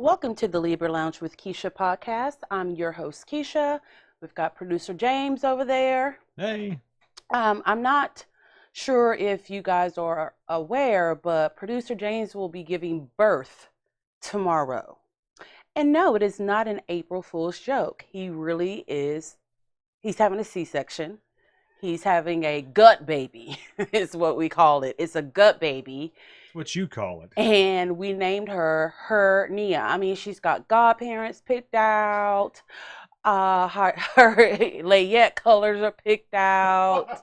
Welcome to the Libra Lounge with Keisha podcast. I'm your host, Keisha. We've got producer James over there. Hey. I'm not sure if you guys are aware, but producer James will be giving birth tomorrow. And no, it is not an April Fool's joke. He really is. He's having a C-section. He's having a gut baby, is what we call it. It's a gut baby. That's what you call it. And we named her hernia. I mean, she's got godparents picked out. Her layette colors are picked out.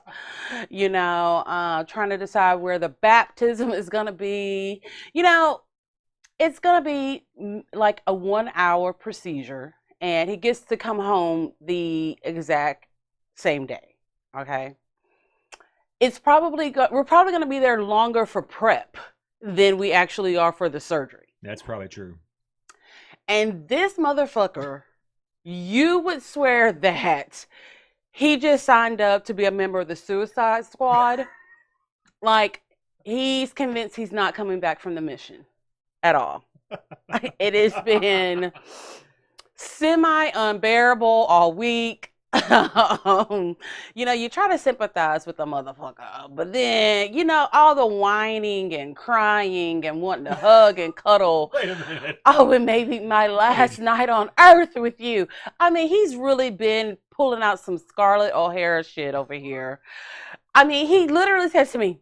Trying to decide where the baptism is gonna be. It's gonna be like a 1 hour procedure, and he gets to come home the exact same day. Okay. We're probably gonna be there longer for prep than we actually are for the surgery. That's probably true. And this motherfucker, you would swear that he just signed up to be a member of the Suicide Squad. Like, he's convinced he's not coming back from the mission at all. It has been semi-unbearable all week. You try to sympathize with the motherfucker, but then, all the whining and crying and wanting to hug and cuddle. Wait a minute. Oh, it may be my last night on earth with you. I mean, he's really been pulling out some Scarlett O'Hara shit over here. I mean, he literally says to me,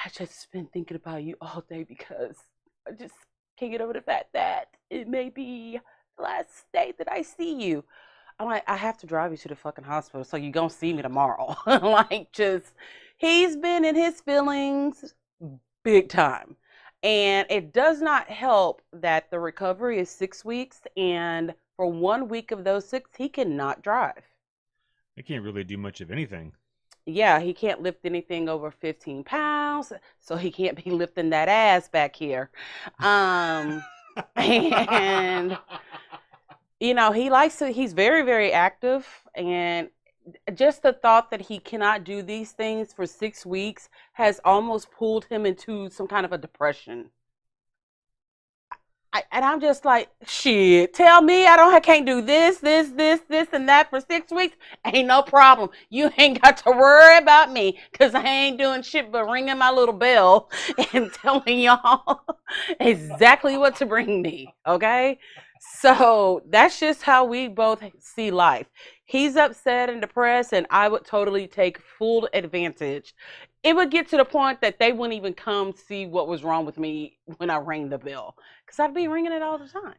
I just been thinking about you all day because I just can't get over the fact that it may be the last day that I see you. I'm like, I have to drive you to the fucking hospital, so you're going to see me tomorrow. He's been in his feelings big time. And it does not help that the recovery is 6 weeks, and for 1 week of those 6, he cannot drive. I can't really do much of anything. Yeah, he can't lift anything over 15 pounds, so he can't be lifting that ass back here. And... he's very, very active, and just the thought that he cannot do these things for 6 weeks has almost pulled him into some kind of a depression. And I'm just like, shit, tell me I can't do this, and that for 6 weeks. Ain't no problem. You ain't got to worry about me, because I ain't doing shit but ringing my little bell and telling y'all exactly what to bring me, okay? So that's just how we both see life. He's upset and depressed, and I would totally take full advantage. It would get to the point that they wouldn't even come see what was wrong with me when I rang the bell, because I'd be ringing it all the time.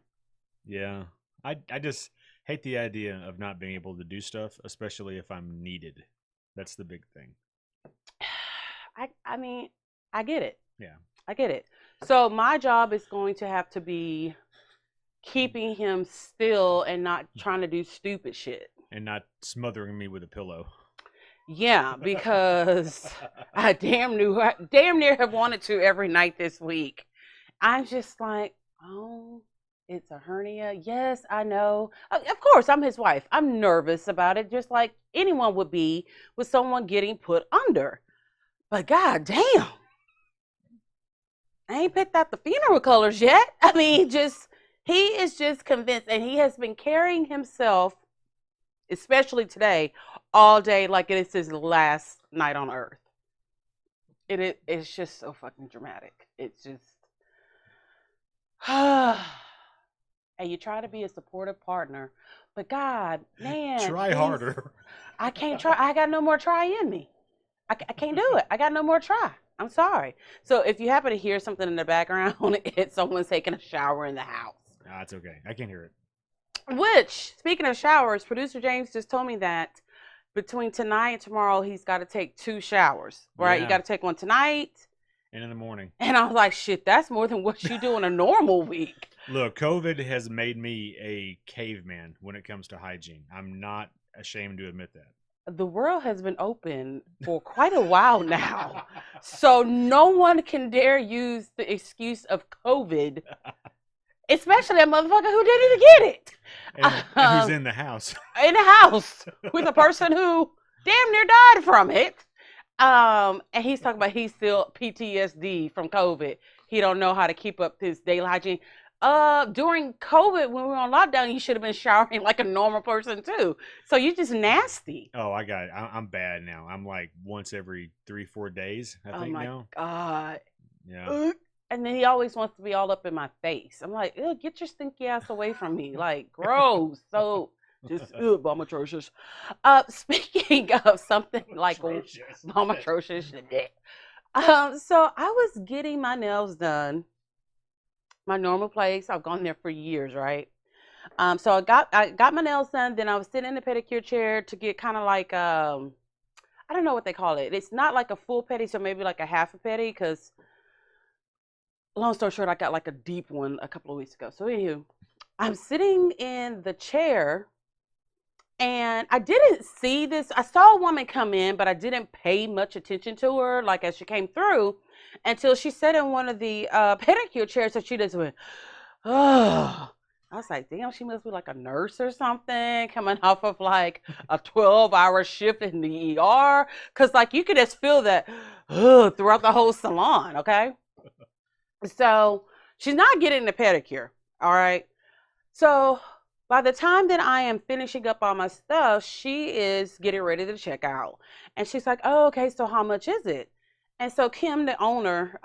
Yeah. I just hate the idea of not being able to do stuff, especially if I'm needed. That's the big thing. I mean, I get it. Yeah. I get it. So my job is going to have to be keeping him still and not trying to do stupid shit. And not smothering me with a pillow. Yeah, because I damn near have wanted to every night this week. I'm just like, oh, it's a hernia. Yes, I know. Of course, I'm his wife. I'm nervous about it, just like anyone would be with someone getting put under. But god damn, I ain't picked out the funeral colors yet. I mean, he is just convinced, and he has been carrying himself, especially today, all day like it is his last night on earth. It's just so fucking dramatic. It's just, and you try to be a supportive partner, but god, man, try harder. I can't try. I got no more try in me. I can't do it. I got no more try. I'm sorry. So if you happen to hear something in the background, it's someone taking a shower in the house. It's okay. I can hear it. Which, speaking of showers, producer James just told me that between tonight and tomorrow, he's got to take 2 showers, right? Yeah. You got to take one tonight. And in the morning. And I was like, shit, that's more than what you do in a normal week. Look, COVID has made me a caveman when it comes to hygiene. I'm not ashamed to admit that. The world has been open for quite a while now. So no one can dare use the excuse of COVID. Especially a motherfucker who didn't even get it. And who's in the house. In the house with a person who damn near died from it. And he's talking about he's still PTSD from COVID. He don't know how to keep up his daily hygiene. During COVID, when we were on lockdown, you should have been showering like a normal person too. So you just nasty. Oh, I got it. I'm bad now. I'm like once every 3-4 days, I Oh think my now. God. Yeah. Ugh. And then he always wants to be all up in my face. I'm like, ew, get your stinky ass away from me. Like, gross. So just, bomb atrocious. Speaking of something like Atrocious. bomb atrocious. So I was getting my nails done, my normal place. I've gone there for years, right? So I got my nails done. Then I was sitting in the pedicure chair to get kind of like I don't know what they call it. It's not like a full pedi, so maybe like a half a pedi. Because long story short, I got like a deep one a couple of weeks ago. So anywho, I'm sitting in the chair, and I didn't see this. I saw a woman come in, but I didn't pay much attention to her, like as she came through, until she sat in one of the pedicure chairs. So she just went, oh. I was like, damn, she must be like a nurse or something, coming off of like a 12-hour shift in the ER. Cause like you could just feel that throughout the whole salon, okay? So she's not getting the pedicure, all right? So by the time that I am finishing up all my stuff, she is getting ready to check out. And she's like, oh, okay, so how much is it? And so Kim, the owner,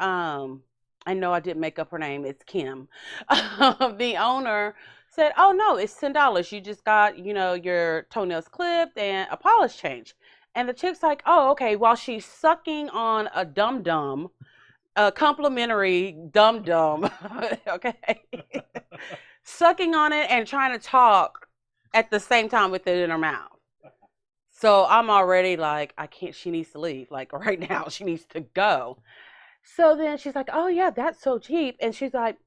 I know I didn't make up her name, it's Kim. The owner said, oh no, it's $10. You just got, your toenails clipped and a polish change. And the chick's like, oh, okay, while she's sucking on a dum-dum, a complimentary dum-dum, okay? Sucking on it and trying to talk at the same time with it in her mouth. So I'm already like, I can't, she needs to leave. Like right now, she needs to go. So then she's like, oh yeah, that's so cheap. And she's like,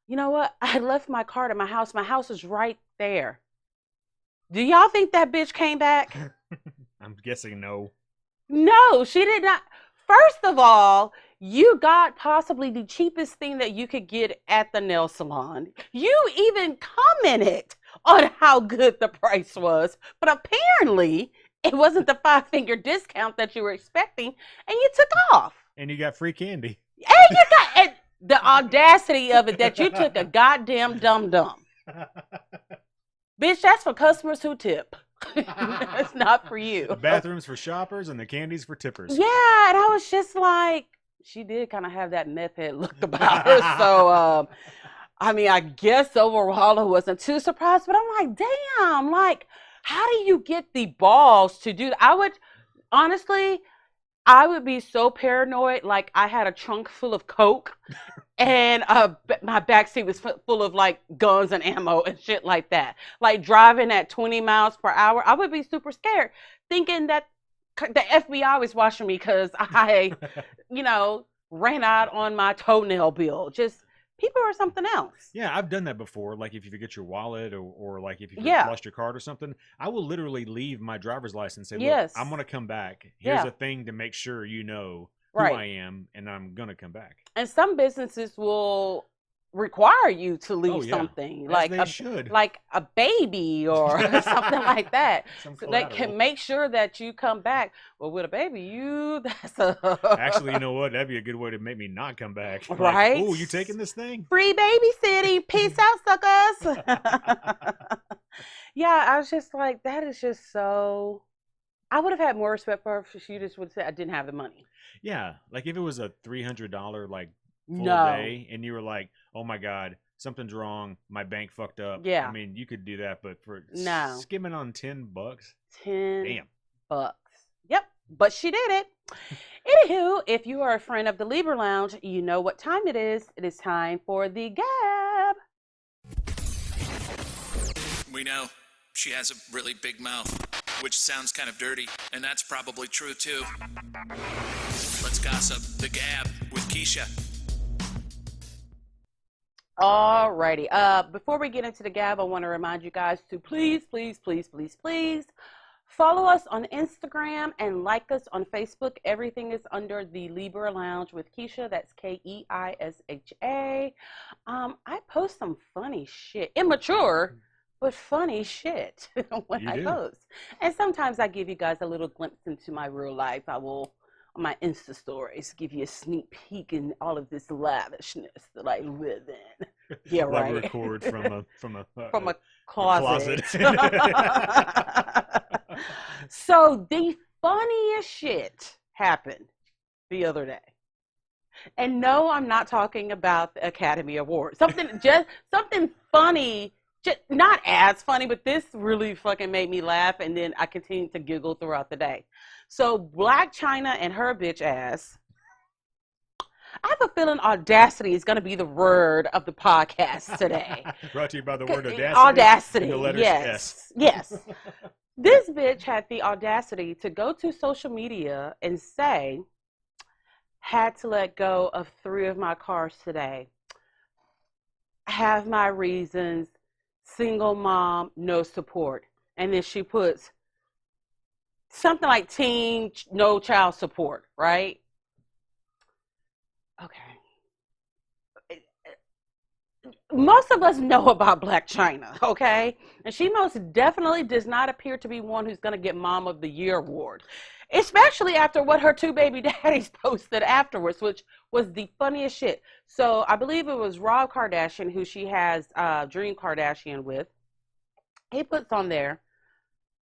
you know what? I left my card at my house. My house is right there. Do y'all think that bitch came back? I'm guessing no. No, she did not. First of all, you got possibly the cheapest thing that you could get at the nail salon. You even commented on how good the price was, but apparently it wasn't the 5-finger discount that you were expecting, and you took off. And you got free candy. And you got and the audacity of it that you took a goddamn dum-dum. Bitch, that's for customers who tip. That's not for you. The bathrooms for shoppers and the candies for tippers. Yeah, and I was just like, she did kind of have that meth head look about her. So, I mean, I guess overall I wasn't too surprised, but I'm like, damn, like, how do you get the balls to do that? Honestly, I would be so paranoid. Like I had a trunk full of Coke and my backseat was full of like guns and ammo and shit like that. Like driving at 20 miles per hour, I would be super scared, thinking that the FBI was watching me because I, ran out on my toenail bill. Just people are something else. Yeah, I've done that before. Like if you forget your wallet or like if you Yeah. lost your card or something, I will literally leave my driver's license and say, Yes. look, I'm going to come back. Here's Yeah. a thing to make sure you know who Right. I am and I'm going to come back. And some businesses will require you to leave Oh, yeah. something As like they should. like a baby or something like that. Some So they can collateral. make sure that you come back. Well, with a baby, that's a Actually, you know what? That'd be a good way to make me not come back. Like, Right? oh, you taking this thing? free babysitting. Peace out, suckers. Yeah, I was just like, that is just so. I would have had more respect for her if she just would say I didn't have the money. Yeah, like if it was a $300 like full No. day and you were like, oh my God, something's wrong, my bank fucked up. Yeah. I mean, you could do that, but for No. skimming on $10, $10. damn. Yep, but she did it. Anywho, if you are a friend of the Libra Lounge, you know what time it is. It is time for the gab. We know she has a really big mouth, which sounds kind of dirty, and that's probably true too. Let's gossip. The Gab with Keisha. Alrighty. Before we get into the gab, I want to remind you guys to please follow us on Instagram and like us on Facebook. Everything is under the Libra Lounge with Keisha. That's Keisha. I post some funny shit, immature, but funny shit when You I do. post. And sometimes I give you guys a little glimpse into my real life. I will, on my Insta stories, give you a sneak peek in all of this lavishness that I live in. Yeah, rubber right. cord from a From a closet. closet. So the funniest shit happened the other day. And no, I'm not talking about the Academy Award. Something funny, just not as funny, but this really fucking made me laugh, and then I continued to giggle throughout the day. So Black China and her bitch ass. I have a feeling audacity is going to be the word of the podcast today. Brought to you by the word audacity. Audacity, And the letters yes, S. yes. This bitch had the audacity to go to social media and say, had to let go of 3 of my cars today. Have my reasons, single mom, no support. And then she puts something like teen, no child support, right? Okay. Most of us know about Black China, okay? And she most definitely does not appear to be one who's going to get Mom of the Year award, especially after what her 2 baby daddies posted afterwards, which was the funniest shit. So I believe it was Rob Kardashian, who she has Dream Kardashian with. He puts on there,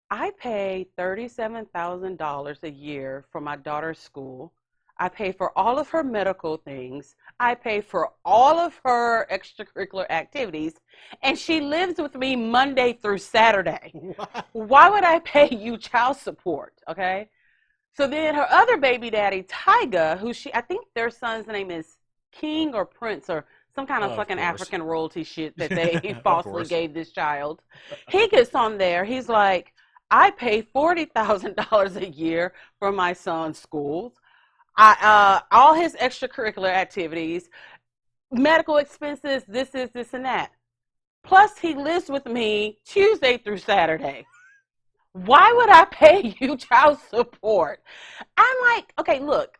I pay $37,000 a year for my daughter's school. I pay for all of her medical things. I pay for all of her extracurricular activities. And she lives with me Monday through Saturday. Why would I pay you child support? Okay. So then her other baby daddy, Tyga, who I think their son's name is King or Prince or some kind of fucking African royalty shit that they falsely gave this child. He gets on there. He's like, I pay $40,000 a year for my son's schools. All his extracurricular activities, medical expenses, this and that. Plus, he lives with me Tuesday through Saturday. Why would I pay you child support? I'm like, okay, look,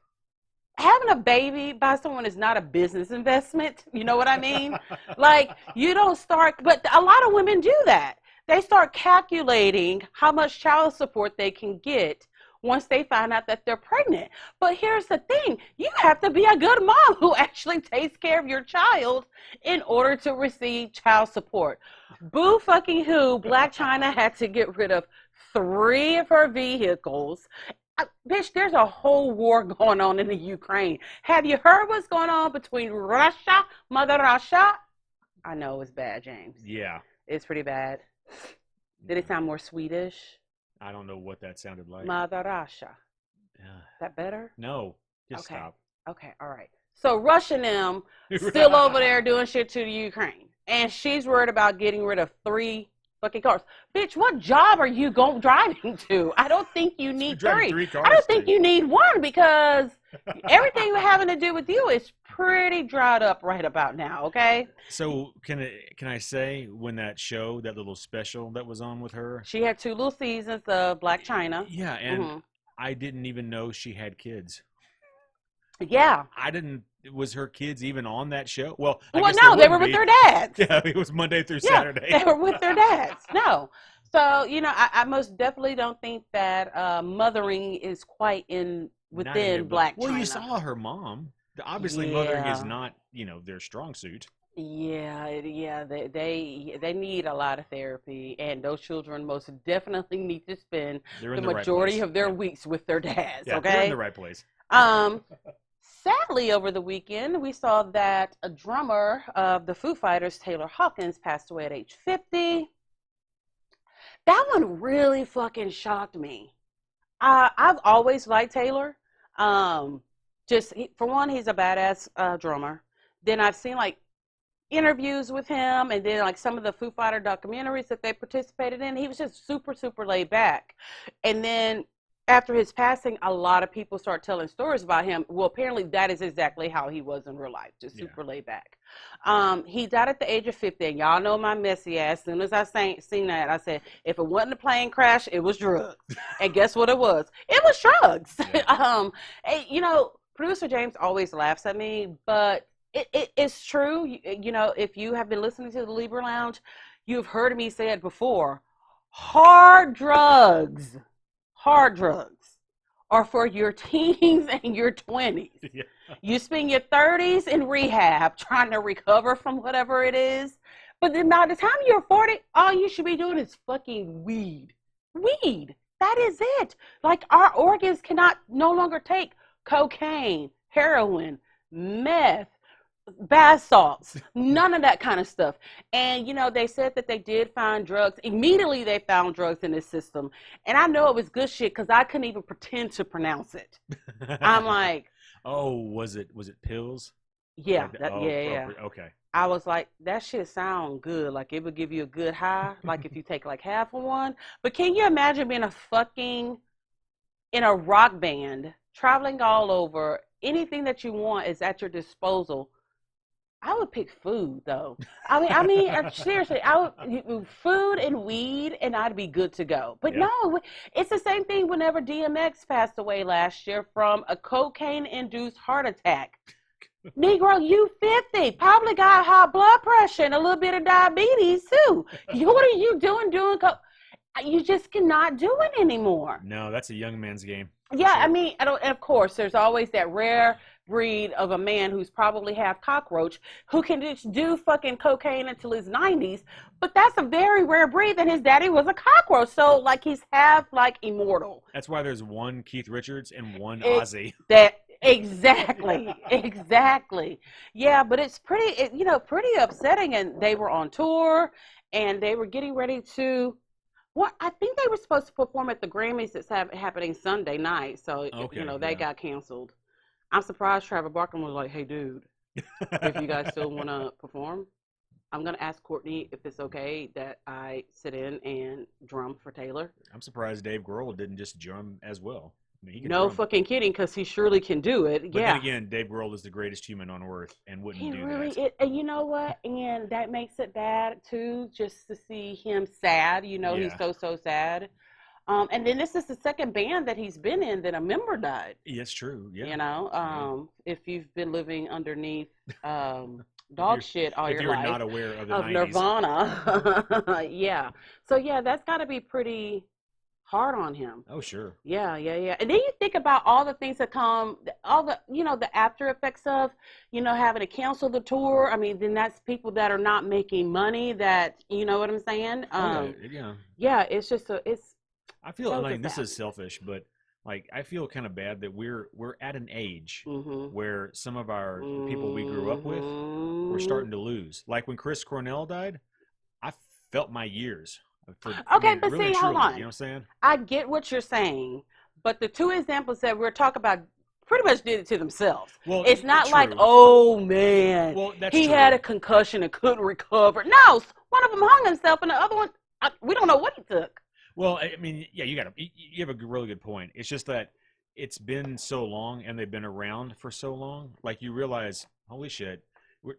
having a baby by someone is not a business investment. You know what I mean? Like, you don't start, but a lot of women do that. They start calculating how much child support they can get once they find out that they're pregnant. But here's the thing, you have to be a good mom who actually takes care of your child in order to receive child support. Boo fucking who, Black China had to get rid of 3 of her vehicles. Bitch, there's a whole war going on in the Ukraine. Have you heard what's going on between Russia, Mother Russia? I know it's bad, James. Yeah. It's pretty bad. Did it sound more Swedish? I don't know what that sounded like. Mother Russia. Is that better? No. Just okay. Stop. Okay, all right. So Russia and them still over there doing shit to the Ukraine. And she's worried about getting rid of 3 fucking cars. Bitch, what job are you driving to? I don't think you need 3. Cars, I don't think you need 1 because everything having to do with you is pretty dried up right about now, okay? So can I say when that show, that little special that was on with her? She had 2 little seasons of Black China. Yeah, and I didn't even know she had kids. Yeah. Was her kids even on that show? Well, no, they were with their dads. Yeah, it was Monday through Saturday. They were with their dads. No. So, I most definitely don't think that mothering is quite within Black China. Well, you saw her mom. Obviously, mothering is not, their strong suit. Yeah, they need a lot of therapy, and those children most definitely need to spend the majority of their weeks with their dads. Yeah, okay, they're in the right place. Sadly, over the weekend, we saw that a drummer of the Foo Fighters, Taylor Hawkins, passed away at age 50. That one really fucking shocked me. I've always liked Taylor. For one, he's a badass drummer. Then I've seen interviews with him, and then some of the Foo Fighter documentaries that they participated in. He was just super, super laid back. And then after his passing, a lot of people start telling stories about him. Well, apparently that is exactly how he was in real life, just super laid back. He died at the age of 50, and y'all know my messy ass. As soon as I seen that, I said, if it wasn't a plane crash, it was drugs. And guess what it was? It was drugs. Yeah. And, producer James always laughs at me, but it's true. If you have been listening to the Libra Lounge, you've heard me say it before. Hard drugs are for your teens and your 20s. Yeah. You spend your 30s in rehab trying to recover from whatever it is. But then by the time you're 40, all you should be doing is fucking weed. Weed. That is it. Like, our organs cannot no longer take cocaine, heroin, meth, bath salts, none of that kind of stuff. And, you know, they said that they did find drugs. Immediately they found drugs in this system. And I know it was good shit because I couldn't even pretend to pronounce it. I'm like, oh, was it pills? yeah, Like yeah. Okay. I was like, that shit sound good. Like, it would give you a good high. Like, if you take like half of one. But can you imagine being in a rock band, traveling all over, anything that you want is at your disposal? I would pick food, though. Seriously, food and weed, and I'd be good to go. But Yeah. no, it's the same thing whenever DMX passed away last year from a cocaine-induced heart attack. Negro, you 50, probably got high blood pressure and a little bit of diabetes, too. What are you doing you just cannot do it anymore. No, that's a young man's game. Yeah, Sure. I mean, and of course, there's always that rare breed of a man who's probably half cockroach who can just do fucking cocaine until his 90s. But that's a very rare breed, and his daddy was a cockroach. So, like, he's half, like, immortal. That's why there's one Keith Richards and one It- Ozzy. Exactly. Yeah, but it's pretty upsetting. And they were on tour, and they were getting ready to. Well, I think they were supposed to perform at the Grammys that's happening Sunday night. So, Okay, they yeah. got canceled. I'm surprised Travis Barker was like, hey, dude, if you guys still want to perform, I'm going to ask Courtney if it's okay that I sit in and drum for Taylor. I'm surprised Dave Grohl didn't just drum as well. I mean, he can No drum. fucking kidding, because he surely can do it. But yeah. then again, Dave Grohl is the greatest human on earth and wouldn't He do really that. and you know what? And that makes it bad too, just to see him sad. You know, he's Yeah. so sad. And then this is the second band that he's been in that a member died. Yeah, it's true. Yeah. You know, Yeah. if you've been living underneath dog shit all if your you're life not aware of the of 90s. Nirvana, yeah. So yeah, that's got to be pretty hard on him. Oh, sure. Yeah. And then you think about all the things that come, all the, the after effects of, having to cancel the tour. I mean, then that's people that are not making money that, you know what I'm saying? Yeah. Yeah, it's just, I feel so like this sad. is selfish, but like I feel kind of bad that we're at an age Mm-hmm. where some of the people we grew up with, we're starting to lose. Like when Chris Cornell died, I felt my years. Okay, but really see, hold truly, on. You know what I'm saying? I get what you're saying, but the two examples that we're talking about pretty much did it to themselves. Well, It's not like, true. oh man, Well, that's he true. had a concussion and couldn't recover. No, one of them hung himself, and the other one, we don't know what he took. Well, I mean, yeah, you have a really good point. It's just that it's been so long and they've been around for so long. Like you realize, holy shit,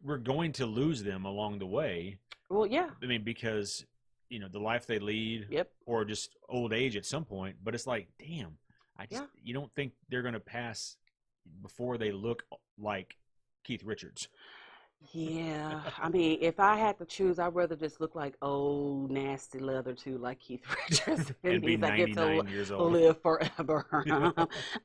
we're going to lose them along the way. Well, yeah. I mean, because the life they lead, Yep. or just old age at some point. But it's like, damn, you don't think they're gonna pass before they look like Keith Richards. Yeah, I mean, if I had to choose, I'd rather just look like old nasty leather too, like Keith Richards, And be means I get 99 years to old. live forever.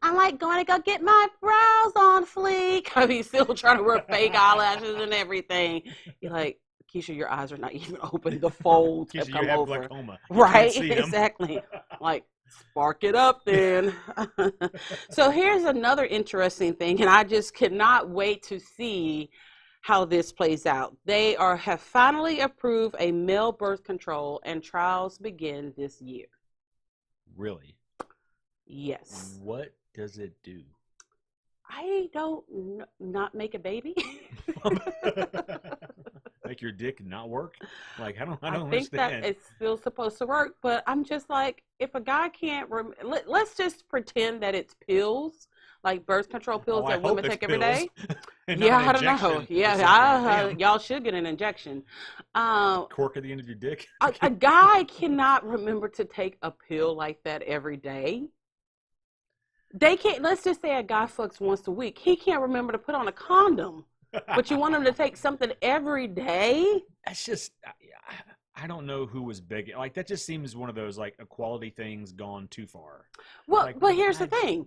I'm like going to go get my brows on fleek. I mean, still trying to wear fake eyelashes and everything. You're like, Keisha, your eyes are not even open. The folds have Keisha, come you have over. glaucoma. You Right, can't see them. exactly. Like, spark it up then. So here's another interesting thing, and I just cannot wait to see how this plays out. They have finally approved a male birth control, and trials begin this year. Really? Yes. What does it do? I don't not make a baby. Make your dick not work? Like I don't I think understand. that it's still supposed to work, but I'm just like, if a guy can't, let's just pretend that it's pills, like birth control pills I that women hope take it's every day. pills and not Yeah, an I don't know. injection or Yeah, something. Damn. y'all should get an injection. Cork at the end of your dick. A guy cannot remember to take a pill like that every day. They can't. Let's just say a guy fucks once a week. He can't remember to put on a condom. But you want him to take something every day? That's just, I don't know who was begging. Like that just seems one of those like equality things gone too far. Well, Like, but here's the thing.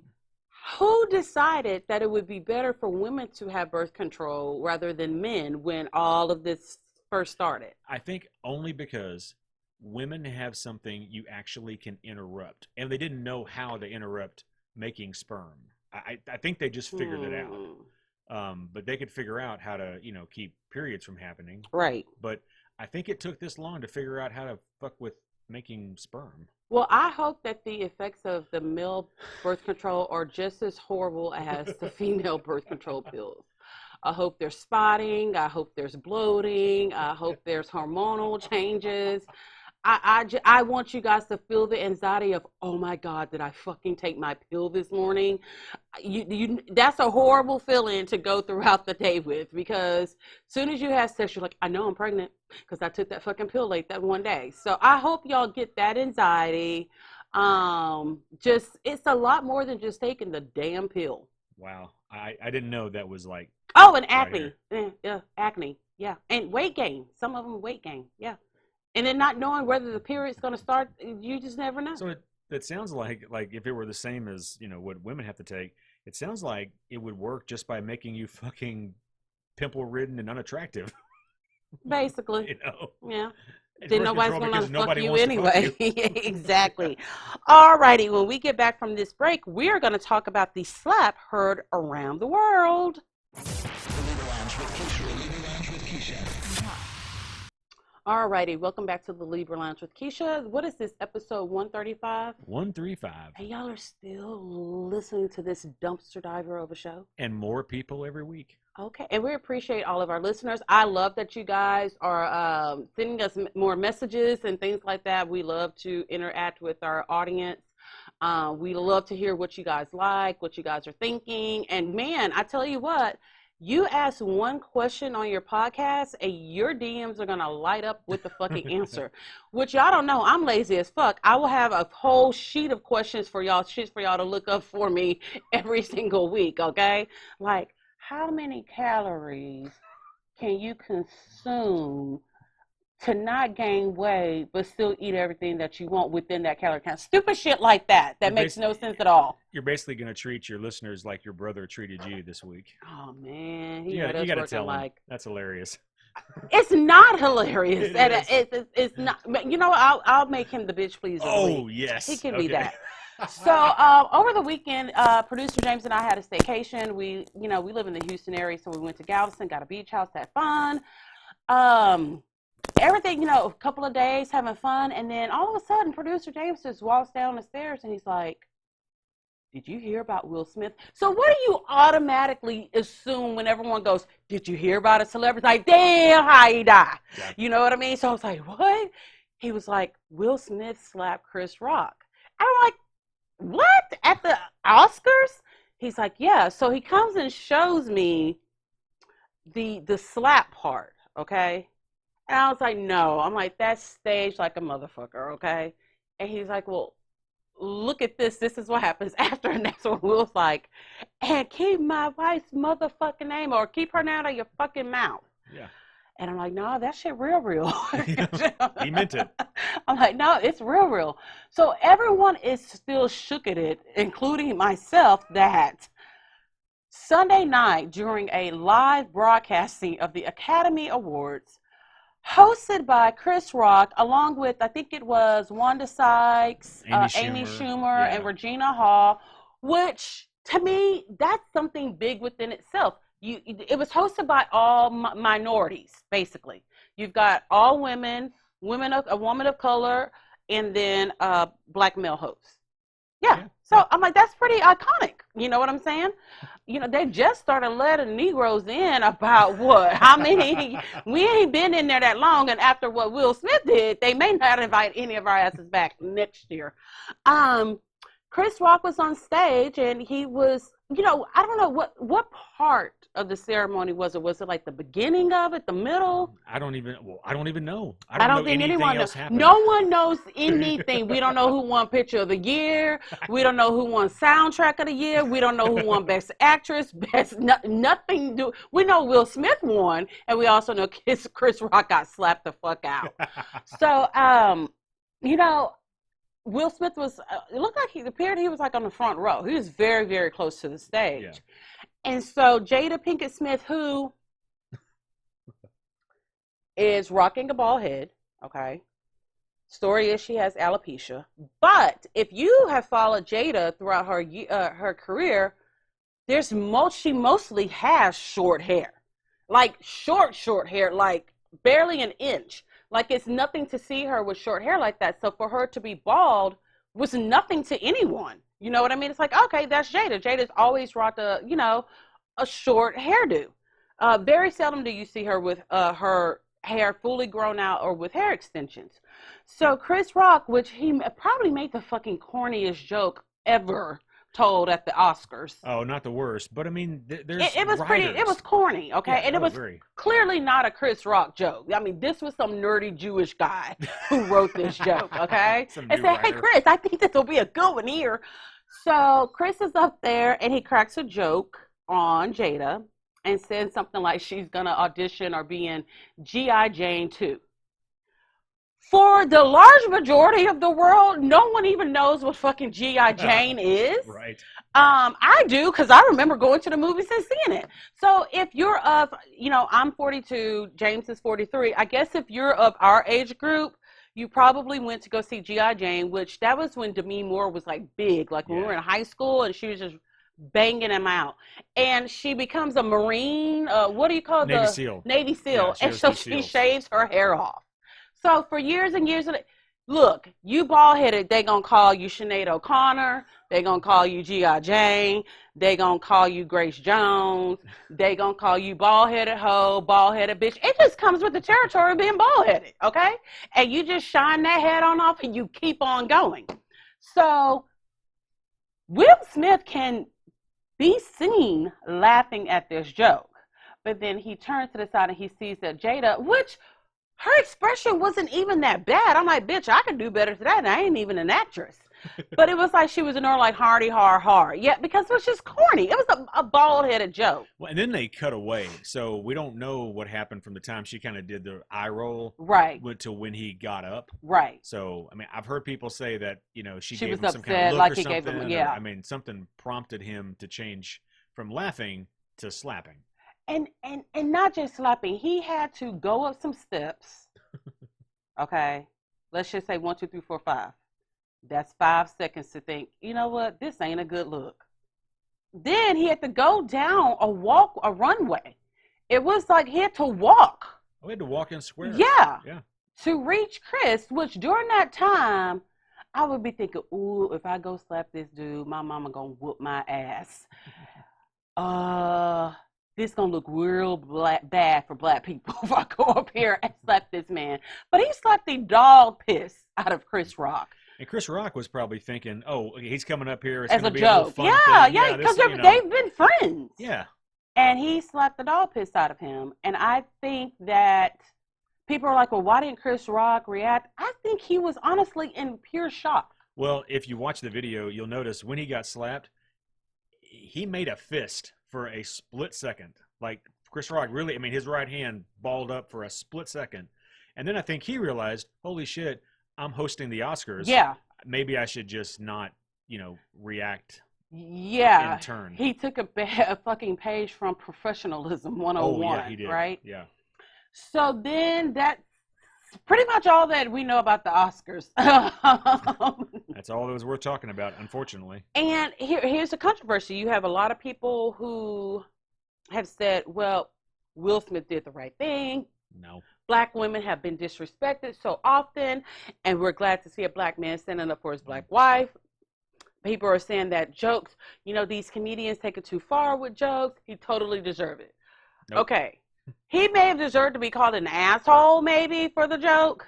Who decided that it would be better for women to have birth control rather than men when all of this first started? I think only because women have something you actually can interrupt, and they didn't know how to interrupt making sperm. I think they just figured it out. But they could figure out how to, keep periods from happening. Right. But I think it took this long to figure out how to fuck with making sperm. Well, I hope that the effects of the male birth control are just as horrible as the female birth control pills. I hope there's spotting. I hope there's bloating. I hope there's hormonal changes. I want you guys to feel the anxiety of, oh my God, did I fucking take my pill this morning? That's a horrible feeling to go throughout the day with, because as soon as you have sex, you're like, I know I'm pregnant because I took that fucking pill late that one day. So I hope y'all get that anxiety. It's a lot more than just taking the damn pill. Wow. I didn't know that was like. Oh, and acne. Yeah, acne. Yeah. And weight gain. Some of them weight gain. Yeah. And then not knowing whether the period's going to start, you just never know. So it sounds like if it were the same as, what women have to take, it sounds like it would work just by making you fucking pimple-ridden and unattractive. Basically. Yeah. It's Then birth nobody's control going to because fuck you wants to anyway. fuck you. Exactly. All righty. When we get back from this break, we are going to talk about the slap heard around the world. The Libra Lounge with Keisha. The Libra Lounge with Keisha. All righty. Welcome back to the Libra Lounge with Keisha. What is this, episode 135? 135. And y'all are still listening to this dumpster diver of a show? And more people every week. Okay, and we appreciate all of our listeners. I love that you guys are sending us more messages and things like that. We love to interact with our audience. We love to hear what you guys like, what you guys are thinking. And man, I tell you what, you ask one question on your podcast and your DMs are going to light up with the fucking answer, which y'all don't know. I'm lazy as fuck. I will have a whole sheet of questions for y'all, shit for y'all to look up for me every single week, okay? Like, how many calories can you consume to not gain weight but still eat everything that you want within that calorie count? Stupid shit like that. That makes no sense at all. You're basically going to treat your listeners like your brother treated you this week. Oh, man. You got to tell him. That's hilarious. It's not hilarious. It's not. You know, I'll make him the bitch pleaser. Oh, yes. He can be that. So over the weekend, producer James and I had a staycation. We live in the Houston area, so we went to Galveston, got a beach house, had fun. Everything, a couple of days having fun, and then all of a sudden, producer James just walks down the stairs and he's like, "Did you hear about Will Smith?" So what do you automatically assume when everyone goes, "Did you hear about a celebrity?" Like, damn, how he died. Yeah. You know what I mean? So I was like, what? He was like, Will Smith slapped Chris Rock. And I'm like, what? At the Oscars? He's like, yeah. So he comes and shows me the slap part, okay? And I was like, no. I'm like, that's staged like a motherfucker, okay? And he's like, well, look at this. This is what happens after. And that's when Will's like, and keep my wife's motherfucking name, or keep her name out of your fucking mouth. Yeah. And I'm like, no, that shit real. He meant it. I'm like, no, it's real. So everyone is still shook at it, including myself, that Sunday night during a live broadcasting of the Academy Awards, hosted by Chris Rock, along with, I think it was Wanda Sykes, Amy Schumer, and Regina Hall, which to me, that's something big within itself. It was hosted by all minorities, basically. You've got all women, a woman of color, and then black male hosts. Yeah. So I'm like, that's pretty iconic. You know what I'm saying? They just started letting Negroes in about what? How many? We ain't been in there that long. And after what Will Smith did, they may not invite any of our asses back next year. Chris Rock was on stage and he was, I don't know what part of the ceremony was it? Was it like the beginning of it, the middle? I don't even know. I don't think anyone knows. No one knows anything. We don't know who won Picture of the Year. We don't know who won Soundtrack of the Year. We don't know who won Best Actress. Nothing. We know Will Smith won, and we also know Chris Rock got slapped the fuck out. So, Will Smith was, it looked like he appeared he was like on the front row. He was very, very close to the stage. Yeah. And so Jada Pinkett Smith, who is rocking a bald head, okay? Story is she has alopecia. But if you have followed Jada throughout her career, she mostly has short hair. Like short hair, like barely an inch. Like it's nothing to see her with short hair like that. So for her to be bald was nothing to anyone. You know what I mean? It's like, okay, that's Jada. Jada's always rocked a short hairdo. Very seldom do you see her with her hair fully grown out or with hair extensions. So Chris Rock, which he probably made the fucking corniest joke ever told at the Oscars. Oh, not the worst, but I mean, there's It was writers. pretty. It was corny, okay, Yeah, and it was clearly not a Chris Rock joke. I mean, this was some nerdy Jewish guy who wrote this joke, okay, and said, "Hey, Chris, I think this will be a good one here." So Chris is up there and he cracks a joke on Jada and says something like she's gonna audition or be in G.I. Jane 2. For the large majority of the world, no one even knows what fucking G.I. Jane is. Right. I do, because I remember going to the movies and seeing it. So if you're of, I'm 42, James is 43. I guess if you're of our age group, you probably went to go see G.I. Jane, which that was when Demi Moore was like big, like when we were in high school, and she was just banging him out. And she becomes a Marine, what do you call Navy SEAL. Navy SEAL. Yeah, and so she shaves her hair off. So for years and years, look, you bald-headed, they going to call you Sinead O'Connor. They going to call you G.I. Jane. They going to call you Grace Jones. They going to call you bald-headed hoe, bald-headed bitch. It just comes with the territory of being bald-headed, okay? And you just shine that head on off and you keep on going. So Will Smith can be seen laughing at this joke. But then he turns to the side and he sees that Jada, which her expression wasn't even that bad. I'm like, bitch, I could do better to that, and I ain't even an actress. But it was like she was in her like hardy har. Yeah, because it was just corny. It was a bald-headed joke. Well, and then they cut away, so we don't know what happened from the time she kind of did the eye roll, right, to when he got up, right. So I mean, I've heard people say that she gave was him upset, some kind of look like or he something. gave him, yeah. Or, I mean, something prompted him to change from laughing to slapping. And not just slapping. He had to go up some steps. Okay, let's just say 1, 2, 3, 4, 5. That's 5 seconds to think, you know what, this ain't a good look. Then he had to go down a runway. It was like he had to walk. Oh, he had to walk in square. Yeah. Yeah. To reach Chris, which during that time, I would be thinking, ooh, if I go slap this dude, my mama gonna whoop my ass. This gonna look real bad for black people if I go up here and slap this man. But he slapped the dog piss out of Chris Rock. And Chris Rock was probably thinking, "Oh, he's coming up here. It's as gonna a be joke." A little fun Yeah, because they've been friends. Yeah. And he slapped the dog piss out of him. And I think that people are like, "Well, why didn't Chris Rock react?" I think he was honestly in pure shock. Well, if you watch the video, you'll notice when he got slapped, he made a fist for a split second. Like Chris Rock really, I mean, his right hand balled up for a split second. And then I think he realized, holy shit, I'm hosting the Oscars. Yeah. Maybe I should just not, react. Yeah. In turn. He took a fucking page from Professionalism 101. Oh, yeah, he did. Right? Yeah. So then that's pretty much all that we know about the Oscars. That's all that was worth talking about, unfortunately. And here's the controversy. You have a lot of people who have said, well, Will Smith did the right thing. No. Black women have been disrespected so often, and we're glad to see a black man standing up for his black wife. People are saying that jokes, these comedians take it too far with jokes. He totally deserved it. Nope. Okay. He may have deserved to be called an asshole, maybe, for the joke.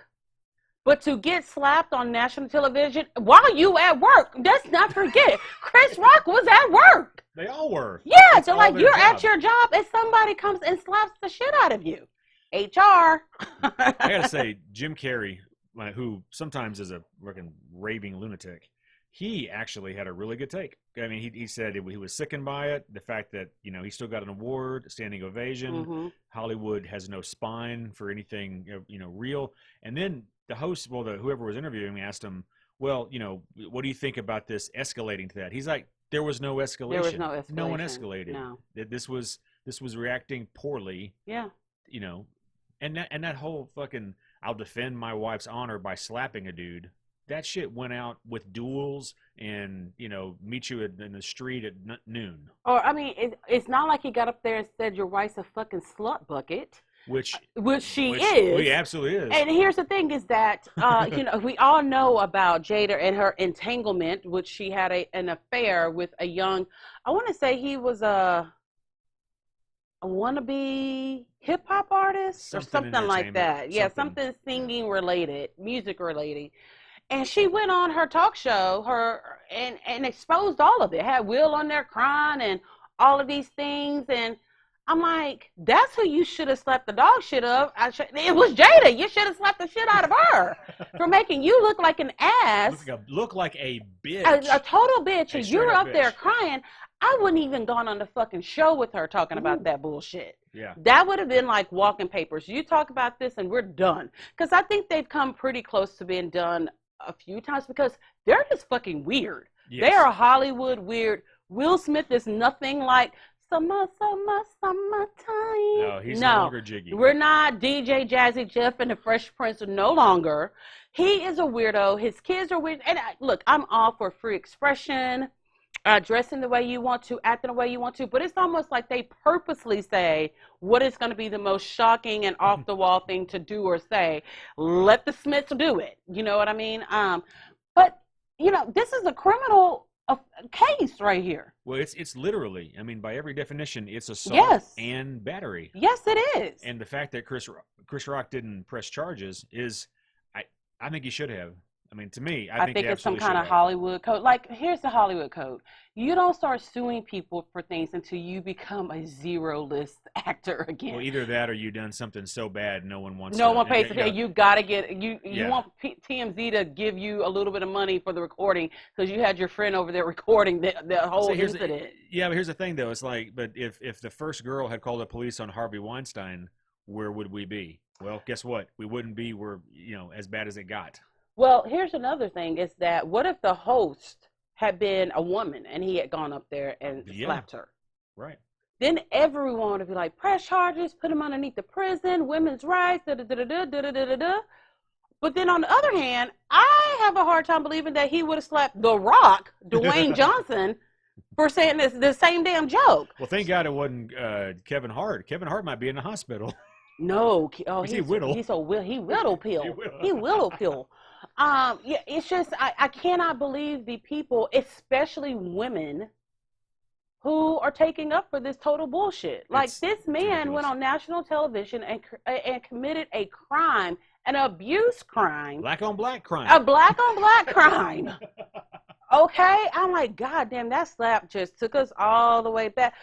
But to get slapped on national television while you at work, let's not forget, Chris Rock was at work. They all were. Yeah, so like you're at your job and somebody comes and slaps the shit out of you. HR. I gotta say, Jim Carrey, who sometimes is a fucking raving lunatic, he actually had a really good take. I mean, he said he was sickened by it. The fact that, he still got an award, standing ovation. Mm-hmm. Hollywood has no spine for anything, real. And then the host, whoever was interviewing me, asked him, well, what do you think about this escalating to that? He's like, there was no escalation. There was no escalation. No one escalated. No. This was reacting poorly. Yeah. And that whole fucking I'll defend my wife's honor by slapping a dude. That shit went out with duels and meet you in the street at noon. Or I mean, it's not like he got up there and said your wife's a fucking slut bucket. Which she is. Well, absolutely is. And here's the thing is that, we all know about Jada and her entanglement, which she had an affair with a young, I want to say he was a wannabe hip-hop artist or something like that. Yeah, something singing related, music related. And she went on her talk show and exposed all of it. Had Will on there crying and all of these things. And I'm like, that's who you should have slapped the dog shit of. It was Jada. You should have slapped the shit out of her for making you look like an ass. Look like a bitch. A total bitch. And you're up there crying. I wouldn't even gone on the fucking show with her talking about that bullshit. Yeah. That would have been like walking papers. You talk about this and we're done. Because I think they've come pretty close to being done a few times because they're just fucking weird. Yes. They are Hollywood weird. Will Smith is nothing like summertime. No, he's no longer Jiggy. We're not DJ Jazzy Jeff and the Fresh Prince no longer. He is a weirdo. His kids are weird. And look, I'm all for free expression, dressing the way you want to, acting the way you want to, but it's almost like they purposely say what is going to be the most shocking and off the wall thing to do or say. Let the Smiths do it. You know what I mean? But this is a criminal case right here. Well, it's literally, I mean, by every definition, it's assault and battery. Yes, it is. And the fact that Chris Rock didn't press charges is, I think he should have. I mean, to me, I think it's some kind of Hollywood code. Like, here's the Hollywood code. You don't start suing people for things until you become a zero-list actor again. Well, either that or you done something so bad no one wants. No one pays to pay. You got to get you want TMZ to give you a little bit of money for the recording because you had your friend over there recording the whole incident. But here's the thing though. It's like, but if the first girl had called the police on Harvey Weinstein, where would we be? Well, guess what? We wouldn't be where as bad as it got. Well, here's another thing is that what if the host had been a woman and he had gone up there and slapped her? Right. Then everyone would be like, press charges, put him underneath the prison, women's rights, da-da-da-da-da-da-da-da. But then on the other hand, I have a hard time believing that he would have slapped The Rock, Dwayne Johnson, for saying the same damn joke. Well, thank God it wasn't Kevin Hart. Kevin Hart might be in the hospital. No. Oh, he whittle. He whittle pill. He whittle pill. It's just I cannot believe the people, especially women, who are taking up for this total bullshit. Like this man went on national television and committed a crime, an abuse crime, black on black crime, a black on black crime. Okay, I'm like, God damn, that slap just took us all the way back.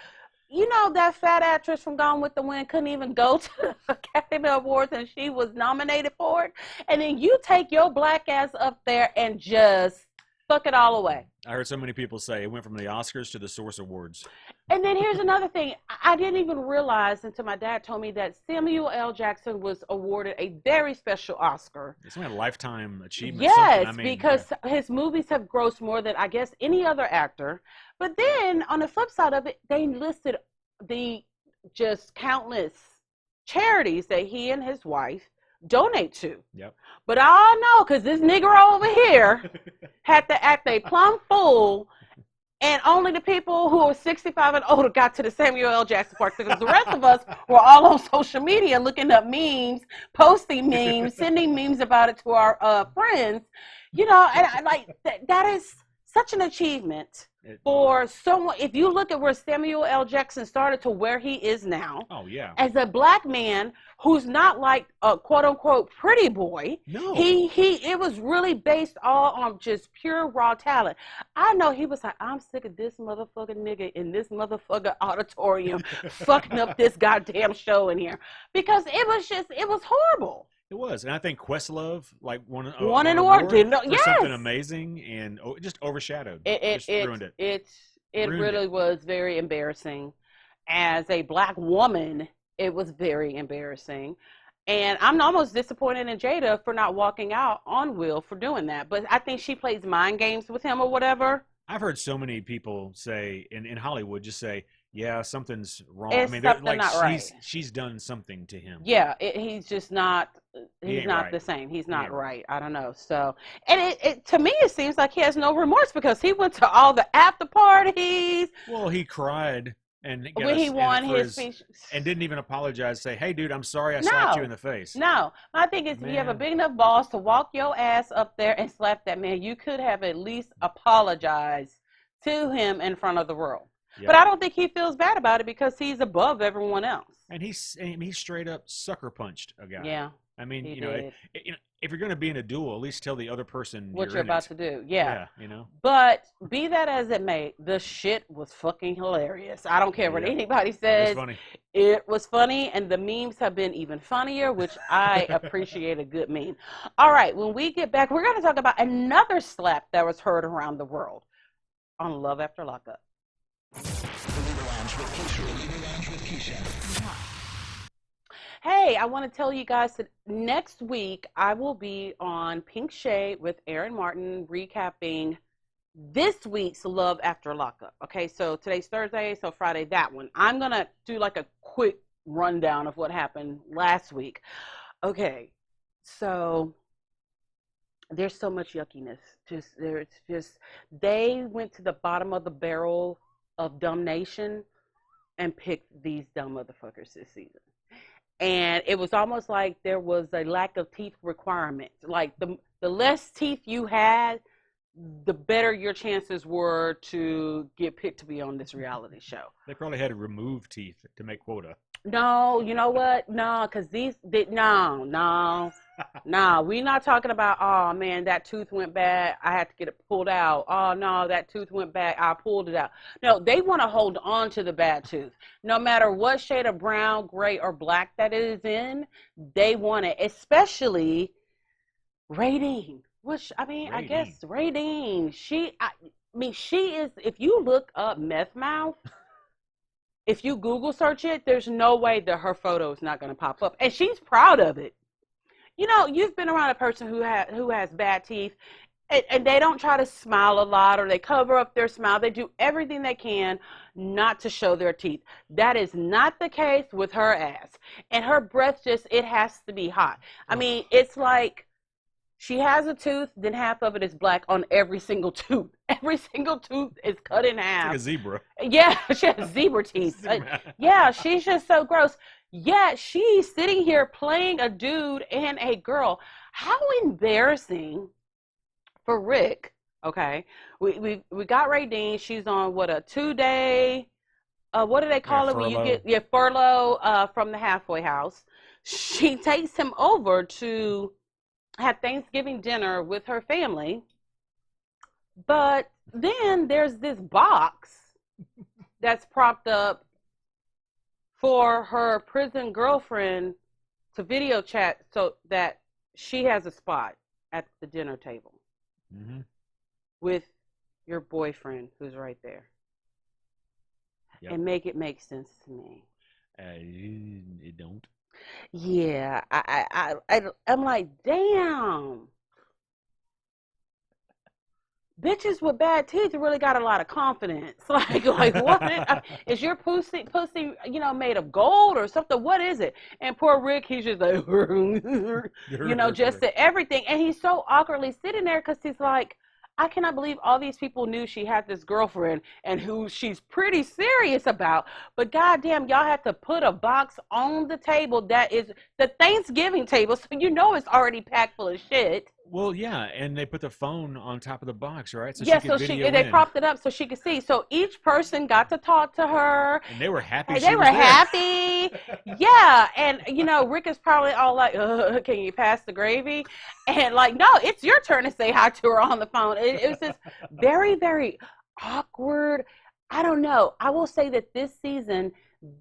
That fat actress from Gone with the Wind couldn't even go to the Academy Awards and she was nominated for it. And then you take your black ass up there and just fuck it all away. I heard so many people say it went from the Oscars to the Source Awards. And then here's another thing. I didn't even realize until my dad told me that Samuel L. Jackson was awarded a very special Oscar. It's a lifetime achievement. Yes, because his movies have grossed more than, I guess, any other actor. But then on the flip side of it, they listed the just countless charities that he and his wife donate to. Yep. But I know because this nigger over here had to act a plumb fool, and only the people who are 65 and older got to the Samuel L. Jackson part because the rest of us were all on social media looking up memes, posting memes, sending memes about it to our friends, and I like that is such an achievement for someone. If you look at where Samuel L. Jackson started to where he is now, oh yeah, as a black man who's not like a quote unquote pretty boy. No, it was really based all on just pure raw talent. I know he was like, I'm sick of this motherfucking nigga in this motherfucking auditorium fucking up this goddamn show in here because it was horrible. It was, and I think Questlove won an award for something amazing, and just overshadowed. It ruined it. It really was very embarrassing. As a black woman, it was very embarrassing. And I'm almost disappointed in Jada for not walking out on Will for doing that. But I think she plays mind games with him or whatever. I've heard so many people say in Hollywood just say, yeah, something's wrong. I It's mean, they're something like not right. she's done something to him. Yeah, he's just not. He He's ain't not right. the same. He's He not ain't right. I don't know. So, and it to me, it seems like he has no remorse because he went to all the after parties Well, he cried and got when he us won for his his speech. and didn't even apologize. Say, hey, dude, I'm sorry I slapped you No, in the face. no. My thing is, if you have a Man. big enough balls to walk your ass up there and slap that man, you could have at least apologized to him in front of the world. Yep. But I don't think he feels bad about it because he's above everyone else. And he straight up sucker punched a guy. Yeah, I mean, he you know, did. if you're going to be in a duel, at least tell the other person What you're you're in about it. to do. Yeah. Yeah, you know. But be that as it may, the shit was fucking hilarious. I don't care what Yeah. anybody It's says. funny. It was funny, and the memes have been even funnier, which I appreciate a good meme. All right, when we get back, we're going to talk about another slap that was heard around the world on Love After Lockup. The Libra Lounge with Keisha. The Libra Lounge with Keisha. Hey, I want to tell you guys that next week I will be on Pink Shade with Aaron Martin recapping this week's Love After Lockup. Okay, so today's Thursday, so Friday, that one. I'm going to do like a quick rundown of what happened last week. Okay, so there's so much yuckiness. They went to the bottom of the barrel of dumb nation and picked these dumb motherfuckers this season. And it was almost like there was a lack of teeth requirement. Like the less teeth you had, the better your chances were to get picked to be on this reality show. They probably had to remove teeth to make quota. No, you know what? No, because no, we're not talking about, oh man, that tooth went bad, I had to get it pulled out. Oh no, that tooth went bad, I pulled it out. No, they want to hold on to the bad tooth. No matter what shade of brown, gray, or black that it is in, they want it, especially Radine. Which, I mean, I guess Radine, she is, if you look up meth mouth, if you Google search it, there's no way that her photo is not going to pop up. And she's proud of it. You know, you've been around a person who has bad teeth, and they don't try to smile a lot, or they cover up their smile. They do everything they can not to show their teeth. That is not the case with her ass. And her breath it has to be hot. I mean, it's like she has a tooth, then half of it is black on every single tooth. Every single tooth is cut in half. It's like a zebra. Yeah, she has zebra teeth. Yeah, she's just so gross. Yeah, she's sitting here playing a dude and a girl. How embarrassing for Rick. Okay, we got Radine. She's on what, a 2-day, what do they call it when you get furlough from the halfway house. She takes him over to have Thanksgiving dinner with her family, but then there's this box that's propped up for her prison girlfriend to video chat so that she has a spot at the dinner table with your boyfriend who's right there. Yep. And make it make sense to me. It don't. Yeah, I'm like, damn. Bitches with bad teeth really got a lot of confidence. Like what is your pussy, you know, made of gold or something? What is it? And poor Rick, he's just like, you know, just to everything. And he's so awkwardly sitting there because he's like, I cannot believe all these people knew she had this girlfriend and who she's pretty serious about. But goddamn, y'all had to put a box on the table that is the Thanksgiving table, so you know it's already packed full of shit. Well, yeah, and they put the phone on top of the box, right? So they propped it up so she could see. So each person got to talk to her. And they were happy. They were happy. Yeah, and you know, Rick is probably all like, "Can you pass the gravy?" And like, no, it's your turn to say hi to her on the phone. It was just very, very awkward. I don't know. I will say that this season,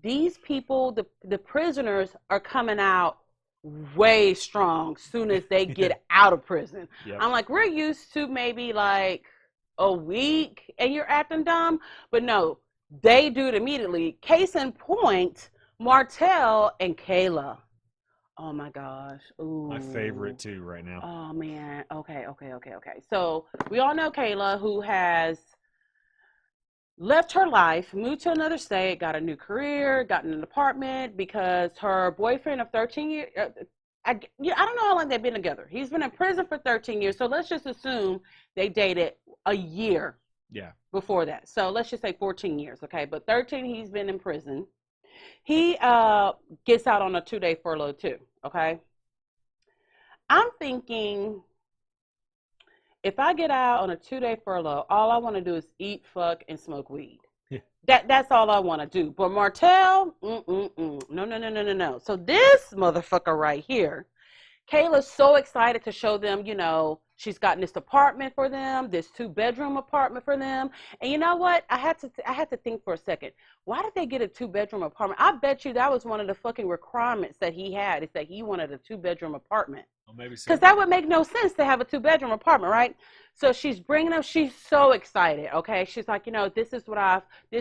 these people, the prisoners, are coming out way strong soon as they get out of prison. Yep. I'm like, we're used to maybe like a week and you're acting dumb, but no, they do it immediately. Case in point, Martell and Kayla. Oh my gosh. Ooh. My favorite too right now. Oh man. Okay. So we all know Kayla, who has left her life, moved to another state, got a new career, got in an apartment because her boyfriend of 13 years, I don't know how long they've been together. He's been in prison for 13 years. So let's just assume they dated a year Yeah. before that. So let's just say 14 years. Okay. But 13, he's been in prison. He gets out on a 2-day furlough too. Okay. I'm thinking, if I get out on a 2-day furlough, all I want to do is eat, fuck, and smoke weed. Yeah. That's all I want to do. But Martell, no. So this motherfucker right here, Kayla's so excited to show them, she's gotten this apartment for them, this 2-bedroom apartment for them. And you know what? I had to think for a second. Why did they get a 2-bedroom apartment? I bet you that was one of the fucking requirements that he had, is that he wanted a 2-bedroom apartment. Well, maybe so. Because that would make no sense to have a 2-bedroom apartment, right? So she's bringing them. She's so excited. Okay, she's like, this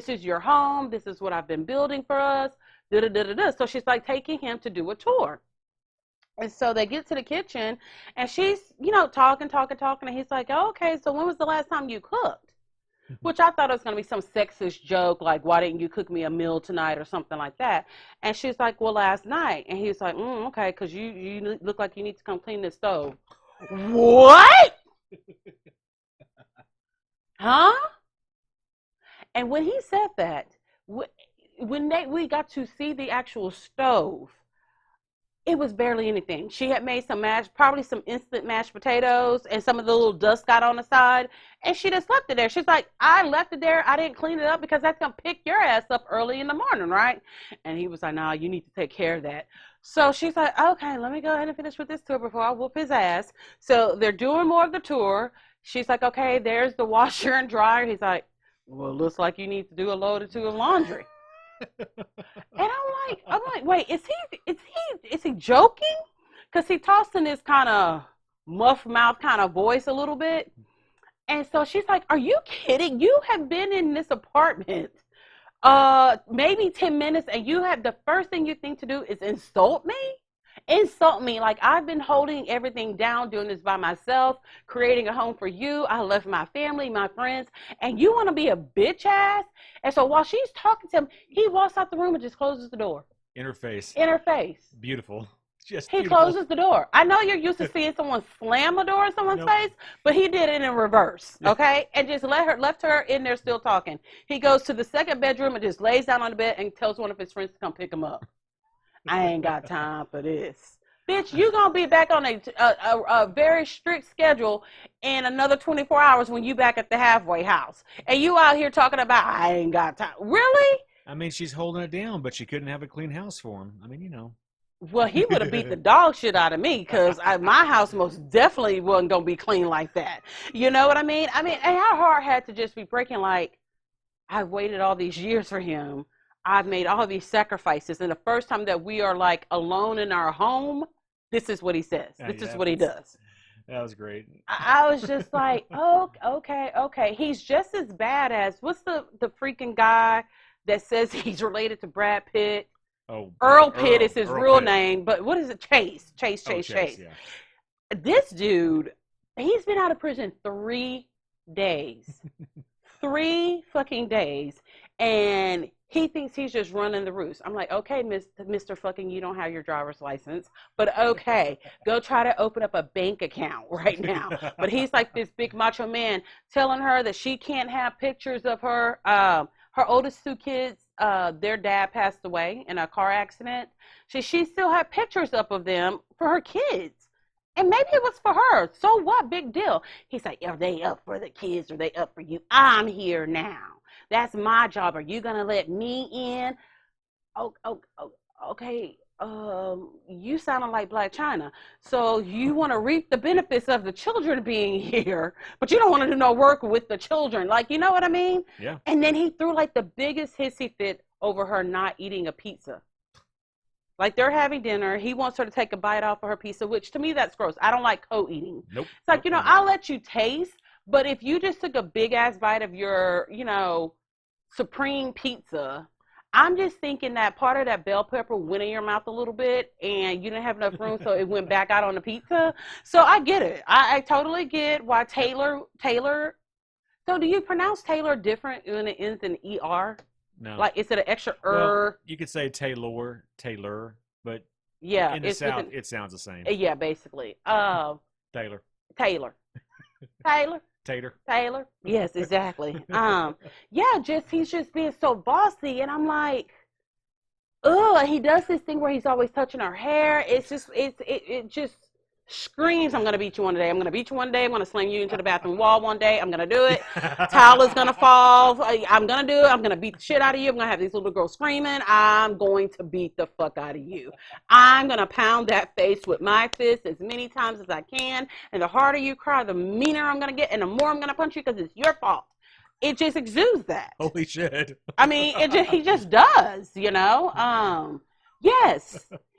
is your home. This is what I've been building for us. So she's like taking him to do a tour. And so they get to the kitchen, and she's, talking. And he's like, oh, okay, so when was the last time you cooked? Which I thought it was going to be some sexist joke, like, why didn't you cook me a meal tonight or something like that? And she's like, well, last night. And he's like, okay, because you look like you need to come clean this stove. What? Huh? And when he said that, when we got to see the actual stove, it was barely anything. She had made probably some instant mashed potatoes, and some of the little dust got on the side, and she just left it there. She's like, I left it there. I didn't clean it up because that's going to pick your ass up early in the morning, right? And he was like, no, you need to take care of that. So she's like, okay, let me go ahead and finish with this tour before I whoop his ass. So they're doing more of the tour. She's like, okay, there's the washer and dryer. He's like, well, it looks like you need to do a load or two of laundry. And I'm like, wait, is he joking? Because he talks in this kind of muff mouth kind of voice a little bit. And so she's like, are you kidding? You have been in this apartment maybe 10 minutes, and the first thing you think to do is insult me? Insult me like I've been holding everything down, doing this by myself, creating a home for you. I left my family, my friends, and you want to be a bitch ass? And so while she's talking to him, he walks out the room and just closes the door. In her face. Beautiful. Just he beautiful. closes the door. I know you're used to seeing someone slam a door in someone's face, but he did it in reverse, okay? And just left her in there still talking. He goes to the 2nd bedroom and just lays down on the bed and tells one of his friends to come pick him up. I ain't got time for this. Bitch, you going to be back on a very strict schedule in another 24 hours when you back at the halfway house. And you out here talking about, I ain't got time. Really? I mean, she's holding it down, but she couldn't have a clean house for him. I mean, Well, he would have beat the dog shit out of me, because my house most definitely wasn't going to be clean like that. You know what I mean? And her heart had to just be breaking, like, I've waited all these years for him. I've made all these sacrifices, and the first time that we are like alone in our home, this is what he says. This is what he does. That was great. I was just like, oh, okay. He's just as bad as, what's the freaking guy that says he's related to Brad Pitt? Oh, Earl Pitt is his real Pitt. name, but what is it? Chase. Yeah. This dude, he's been out of prison 3 days. 3 fucking days, and he thinks he's just running the roost. I'm like, okay, Mr. fucking, you don't have your driver's license, but okay, go try to open up a bank account right now. But he's like this big macho man telling her that she can't have pictures of her oldest 2 kids. Their dad passed away in a car accident. She still had pictures up of them for her kids. And maybe it was for her. So what? Big deal. He's like, are they up for the kids or are they up for you? I'm here now. That's my job. Are you going to let me in? Okay. You sounded like Black China. So you want to reap the benefits of the children being here, but you don't want to do no work with the children. Like, you know what I mean? Yeah. And then he threw like the biggest hissy fit over her not eating a pizza. Like, they're having dinner. He wants her to take a bite off of her pizza, which to me, that's gross. I don't like co-eating. Nope. It's like, I'll let you taste, but if you just took a big ass bite of your, supreme pizza, I'm just thinking that part of that bell pepper went in your mouth a little bit and you didn't have enough room, so it went back out on the pizza. So I get it. I totally get why Taylor. So do you pronounce Taylor different when it ends in ER? No. Like, is it an extra Well, you could say Taylor, but Yeah, in the it's South, with it sounds the same. yeah, basically. Taylor. Taylor. Taylor. Tater. Taylor. Yes, exactly. Yeah, he's just being so bossy, and I'm like, ugh. He does this thing where he's always touching her hair. It just screams, I'm gonna beat you one day. I'm gonna beat you one day. I'm gonna slam you into the bathroom wall one day. I'm gonna do it. Tyler's gonna fall. I'm gonna do it. I'm gonna beat the shit out of you. I'm gonna have these little girls screaming. I'm going to beat the fuck out of you. I'm gonna pound that face with my fist as many times as I can. And the harder you cry, the meaner I'm gonna get, and the more I'm gonna punch you because it's your fault. It just exudes that. Holy shit. I mean, he just does, Yes.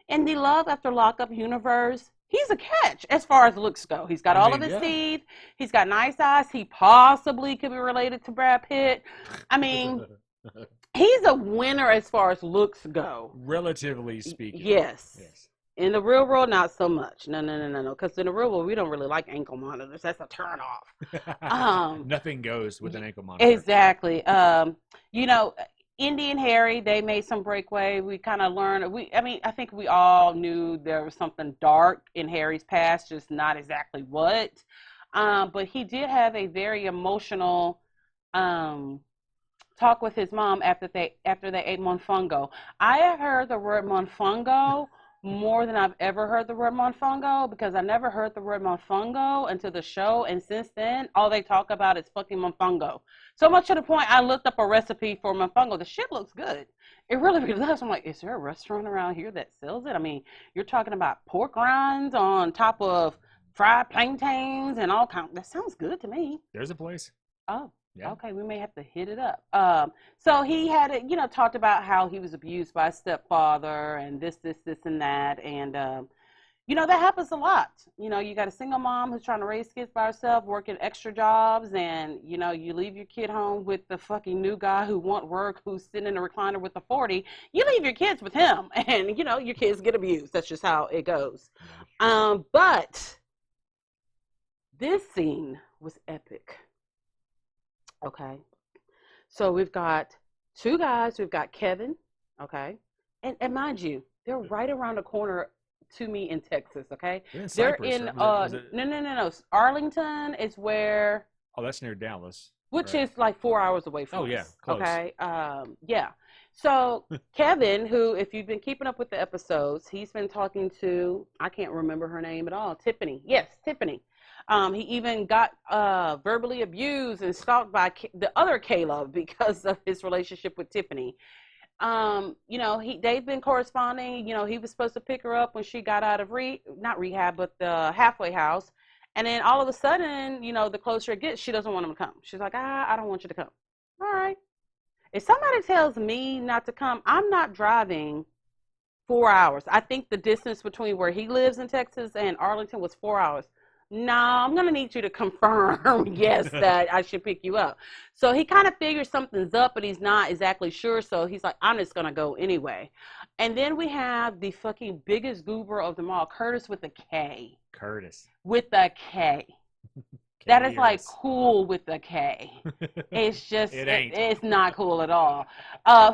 In the Love After Lockup universe, he's a catch as far as looks go. He's got all of his teeth. He's got nice eyes. He possibly could be related to Brad Pitt. I mean, he's a winner as far as looks go. Relatively speaking. Yes. In the real world, not so much. No. Because in the real world, we don't really like ankle monitors. That's a turn off. Nothing goes with an ankle monitor. Exactly. Indy and Harry, they made some breakaway. We kind of learned. I think we all knew there was something dark in Harry's past, just not exactly what. But he did have a very emotional talk with his mom after they ate Monfungo. I have heard the word Monfungo more than I've ever heard the word Monfungo, because I never heard the word Monfungo until the show, and since then, all they talk about is fucking Monfungo. So much to the point, I looked up a recipe for Monfungo. The shit looks good. It really does. I'm like, is there a restaurant around here that sells it? I mean, you're talking about pork rinds on top of fried plantains and all kinds. That sounds good to me. There's a place. Oh. Yeah. Okay, we may have to hit it up. So he had, talked about how he was abused by a stepfather and this, and that. And, that happens a lot. You got a single mom who's trying to raise kids by herself, working extra jobs, and, you leave your kid home with the fucking new guy who won't work, who's sitting in a recliner with the 40. You leave your kids with him, and, your kids get abused. That's just how it goes. But this scene was epic. Okay, so we've got two guys. We've got Kevin, okay, and mind you, they're right around the corner to me in Texas, okay? They're in no. Arlington is where. Oh, that's near Dallas. Which is like 4 hours away from us. Oh, yeah, close. Okay, yeah. So Kevin, who, if you've been keeping up with the episodes, he's been talking to, I can't remember her name at all, Tiffany. Yes, Tiffany. He even got verbally abused and stalked by the other Caleb because of his relationship with Tiffany. They've been corresponding. He was supposed to pick her up when she got out of not rehab, but the halfway house. And then all of a sudden, the closer it gets, she doesn't want him to come. She's like, I don't want you to come. All right. If somebody tells me not to come, I'm not driving 4 hours. I think the distance between where he lives in Texas and Arlington was 4 hours. No, I'm going to need you to confirm, yes, that I should pick you up. So he kind of figures something's up, but he's not exactly sure. So he's like, I'm just going to go anyway. And then we have the fucking biggest goober of them all, Curtis with a K. Curtis. With a K. That is like cool with a K. It's just, it's not cool at all.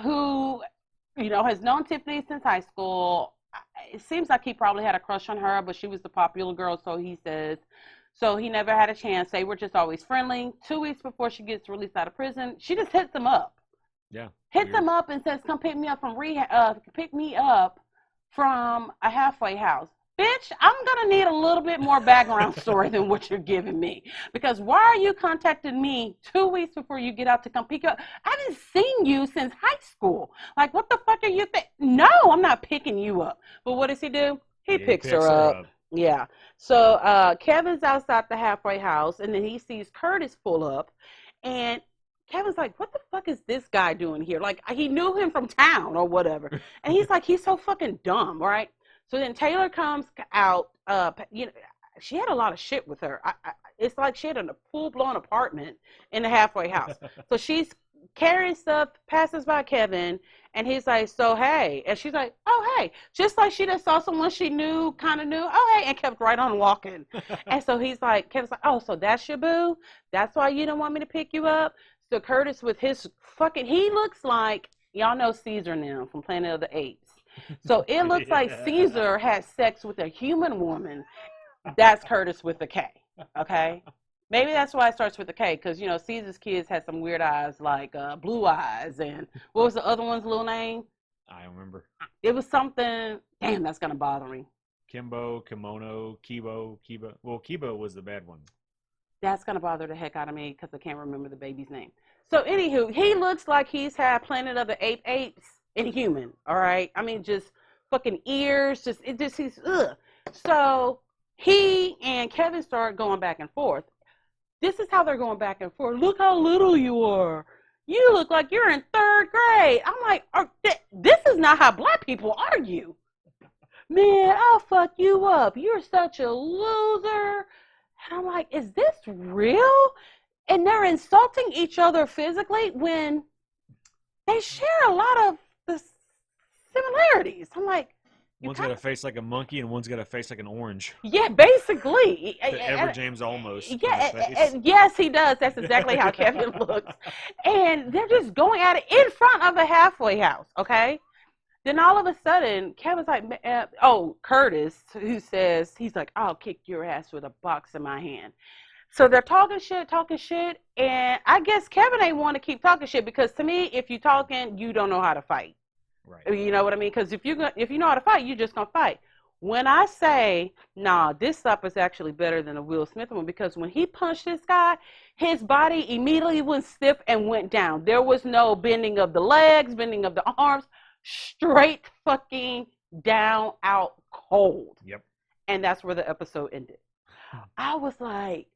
Who, has known Tiffany since high school. It seems like he probably had a crush on her, but she was the popular girl, so he says. So he never had a chance. They were just always friendly. 2 weeks before she gets released out of prison, she just hits him up. Yeah. Hits him up and says, come pick me up from rehab, pick me up from a halfway house. Bitch, I'm going to need a little bit more background story than what you're giving me. Because why are you contacting me 2 weeks before you get out to come pick you up? I haven't seen you since high school. Like, what the fuck are you No, I'm not picking you up. But what does he do? He picks her up. Yeah. So Kevin's outside the halfway house, and then he sees Curtis pull up. And Kevin's like, what the fuck is this guy doing here? Like, he knew him from town or whatever. And he's like, he's so fucking dumb, right? So then Taylor comes out. She had a lot of shit with her. It's like she had a full-blown apartment in the halfway house. So she's carrying stuff, passes by Kevin, and he's like, so hey. And she's like, oh, hey. Just like she just saw someone she knew, kind of knew, oh, hey, and kept right on walking. And so he's like, Kevin's like, oh, so that's your boo? That's why you don't want me to pick you up? So Curtis with his fucking, he looks like, y'all know Caesar now from Planet of the Apes. So it looks like Caesar had sex with a human woman. That's Curtis with a K, okay? Maybe that's why it starts with a K, because, you know, Caesar's kids had some weird eyes, like Blue Eyes, and what was the other one's little name? I don't remember. It was something, damn, that's going to bother me. Kimbo, Kimono, Kibo. Well, Kibo was the bad one. That's going to bother the heck out of me, because I can't remember the baby's name. So, anywho, he looks like he's had Planet of the Apes in human, all right? I mean, just fucking ears, he's, ugh. So, he and Kevin start going back and forth. This is how they're going back and forth. Look how little you are. You look like you're in 3rd grade. I'm like, this is not how black people argue. Man, I'll fuck you up. You're such a loser. And I'm like, is this real? And they're insulting each other physically when they share a lot of the similarities. I'm like, one's got a face like a monkey and one's got a face like an orange. Yeah, basically. The Ever James Almost. Yeah, yes, he does. That's exactly how Kevin looks. And they're just going at it in front of a halfway house, okay? Then all of a sudden, Kevin's like, Curtis, who says, he's like, I'll kick your ass with a box in my hand. So they're talking shit, and I guess Kevin ain't want to keep talking shit because to me, if you're talking, you don't know how to fight. Right. You know what I mean? Because if you know how to fight, you're just gonna fight. When I say, nah, this stuff is actually better than the Will Smith one, because when he punched this guy, his body immediately went stiff and went down. There was no bending of the legs, bending of the arms, straight fucking down, out cold. Yep. And that's where the episode ended. I was like,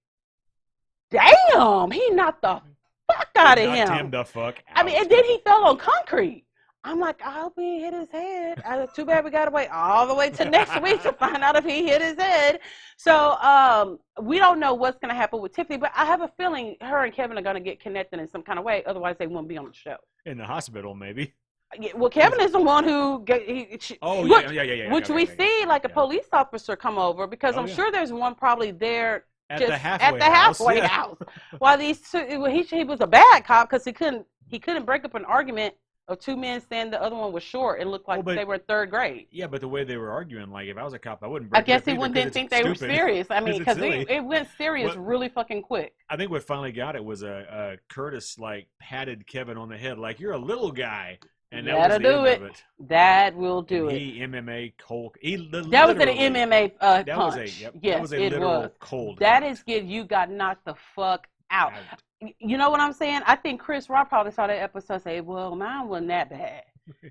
damn, he knocked the fuck out of him. Knocked him the fuck out. I mean, and then he fell on concrete. I'm like, I hope he hit his head. Too bad we got to wait all the way to next week to find out if he hit his head. So we don't know what's going to happen with Tiffany, but I have a feeling her and Kevin are going to get connected in some kind of way. Otherwise, they won't be on the show. In the hospital, maybe. Yeah, well, Kevin is the one who... Yeah. Which we see, like, a police officer come over, because I'm sure there's one probably there at just the halfway house. While he was a bad cop because he couldn't break up an argument of two men saying the other one was short and looked like they were in 3rd grade. Yeah, but the way they were arguing, like if I was a cop, I wouldn't break I guess it he up didn't think they were serious. I mean, because it went serious really fucking quick. I think what finally got it was Curtis like patted Kevin on the head like, you're a little guy. And that was the end of it. That will do it. He MMA cold. That was an MMA punch. That was a literal cold. That is good. You got knocked the fuck out. You know what I'm saying? I think Chris Rock probably saw that episode and say, well, mine wasn't that bad.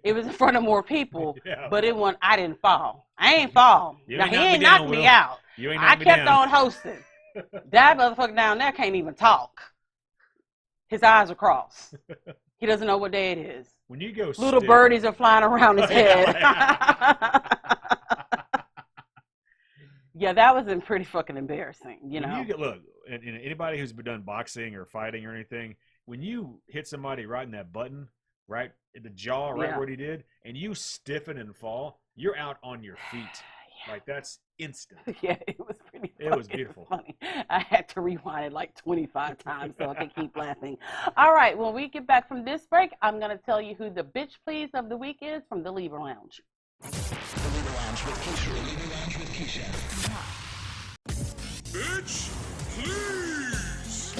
It was in front of more people, but it wasn't. I didn't fall. I ain't fall. Now, he ain't knocked me out. I kept on hosting. That motherfucker down there can't even talk. His eyes are crossed. He doesn't know what day it is. When you go little birdies are flying around his head. Yeah, that was pretty fucking embarrassing, you know. Look, and anybody who's done boxing or fighting or anything, when you hit somebody right in that button, right in the jaw, right where he did, and you stiffen and fall, you're out on your feet. Like that's instant. Yeah, it was pretty. It was beautiful. Funny. I had to rewind it like 25 times so I could keep laughing. All right, when we get back from this break, I'm gonna tell you who the bitch please of the week is from the Libra Lounge. The Libra Lounge with Keisha. The Libra Lounge with Keisha. Bitch, please.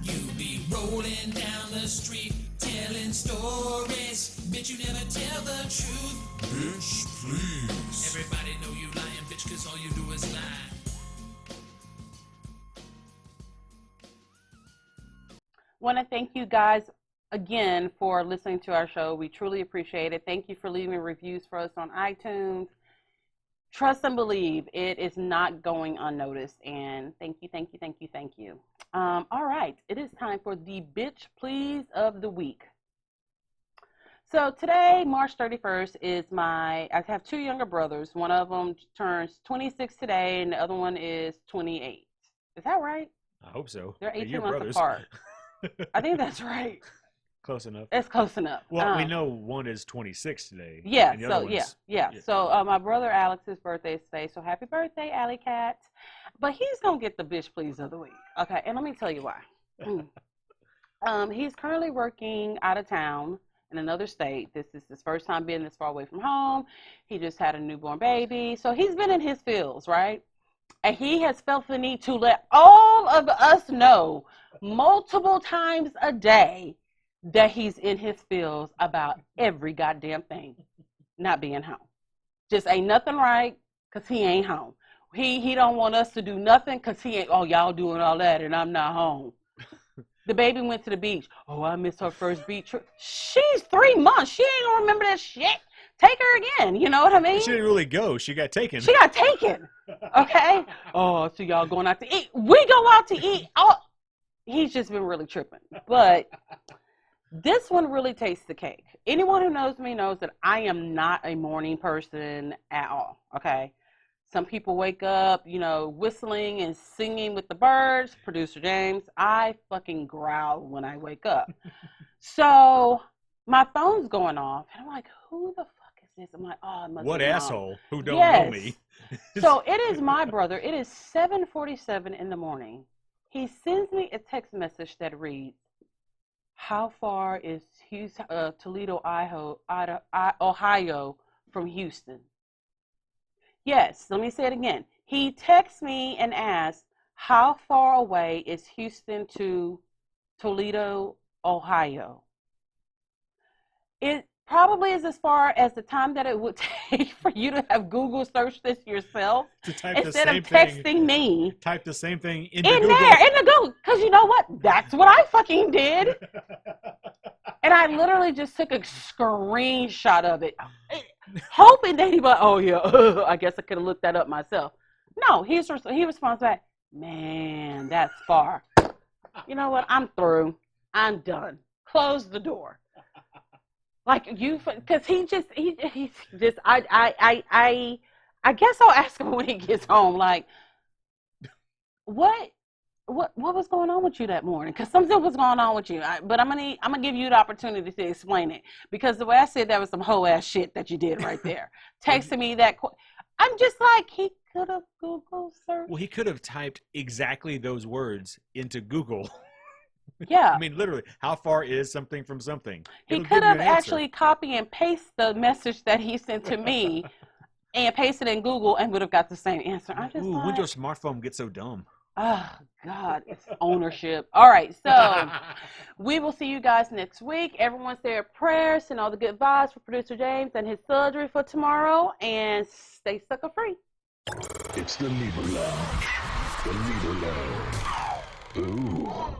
You be rolling down the street, telling stories. Bitch, you never tell the truth. Bitch, please. Everybody know you lying, bitch, cause all you do is lie. Want to thank you guys again for listening to our show. We truly appreciate it. Thank you for leaving reviews for us on iTunes. Trust and believe it is not going unnoticed. And thank you. All right, it is time for the bitch please of the week. So today, March 31st, I have two younger brothers. One of them turns 26 today, and the other one is 28. Is that right? I hope so. They're Hey, 18 you're months brothers. apart. I think that's right. Close enough. It's close enough. Well, we know one is 26 today. Yeah, and the so other one's, yeah. So my brother Alex's birthday is today. So happy birthday, Alley Cat. But he's gonna get the bitch please of the week. Okay, and let me tell you why. He's currently working out of town in another state. This is his first time being this far away from home. He just had a newborn baby. So he's been in his fields, right? And he has felt the need to let all of us know multiple times a day that he's in his feels about every goddamn thing not being home. Just ain't nothing right because he ain't home. He don't want us to do nothing because he ain't, oh, y'all doing all that and I'm not home. The baby went to the beach. Oh, I missed her first beach trip. She's 3 months. She ain't gonna remember that shit. Take her again. You know what I mean? She didn't really go. She got taken. She got taken. Okay? Oh, so y'all going out to eat. We go out to eat. Oh, he's just been really tripping. But this one really tastes the cake. Anyone who knows me knows that I am not a morning person at all. Okay? Some people wake up, you know, whistling and singing with the birds. Producer James, I fucking growl when I wake up. So my phone's going off. And I'm like, who the fuck is this? I'm like, oh, it must What be Mom. asshole who don't know me? So it is my brother. It is 7:47 in the morning. He sends me a text message that reads, how far is Toledo, Ohio from Houston? Yes, let me say it again. He texts me and asks, how far away is Houston to Toledo, Ohio? It probably is as far as the time that it would take for you to have Google searched this yourself To type instead the of same texting thing, me. Type the same thing in In Google. there, in the Google. Because you know what? That's what I fucking did. And I literally just took a screenshot of it, hoping that he'd be like, oh, yeah, I guess I could have looked that up myself. No, he responds back, man, that's far. You know what? I'm through. I'm done. Close the door. Like you, because he just, I guess I'll ask him when he gets home, like, what was going on with you that morning? Because something was going on with you. But I'm gonna give you the opportunity to explain it, because the way I said that was some whole ass shit that you did right there. Texting me that. I'm just like, he could have Google searched. Well, he could have typed exactly those words into Google. Yeah. I mean, literally, how far is something from something? He It'll could give you have an answer. actually copy and paste the message that he sent to me and paste it in Google and would have got the same answer. I just Ooh, thought, when'd your smartphone get so dumb? oh, God, it's ownership. All right, so we will see you guys next week. Everyone say a prayer, send all the good vibes for Producer James and his surgery for tomorrow, and stay sucker free. It's the Libra Lounge. The Libra Lounge. Ooh.